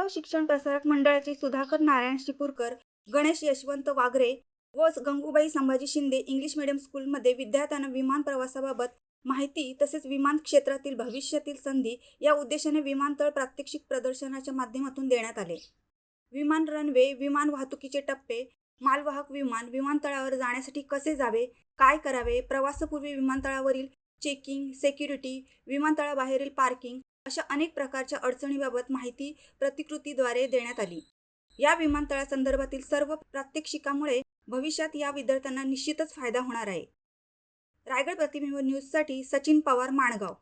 माणगाव शिक्षण प्रसारक मंडळाचे सुधाकर नारायण शिपूरकर, गणेश यशवंत वाघरे व गंगूबाई संभाजी शिंदे इंग्लिश मीडियम स्कूलमध्ये विद्यार्थ्यांना विमान प्रवासाबाबत माहिती तसेच विमान क्षेत्रातील भविष्यातील संधी या उद्देशाने विमानतळ प्रात्यक्षिक प्रदर्शनाच्या माध्यमातून देण्यात आले. विमान रनवे, विमान वाहतुकीचे टप्पे, मालवाहक विमान, विमानतळावर जाण्यासाठी कसे जावे, काय करावे, प्रवासापूर्वी विमानतळावरील चेकिंग, सेक्युरिटी, विमानतळाबाहेरील पार्किंग अशा अनेक प्रकारच्या अडचणीबाबत माहिती प्रतिकृतीद्वारे देण्यात आली. या विमानतळासंदर्भातील सर्व प्रात्यक्षिकामुळे भविष्यात या विद्यार्थ्यांना निश्चितच फायदा होणार आहे. रायगड प्रतिबिंब न्यूजसाठी सचिन पवार, माणगाव.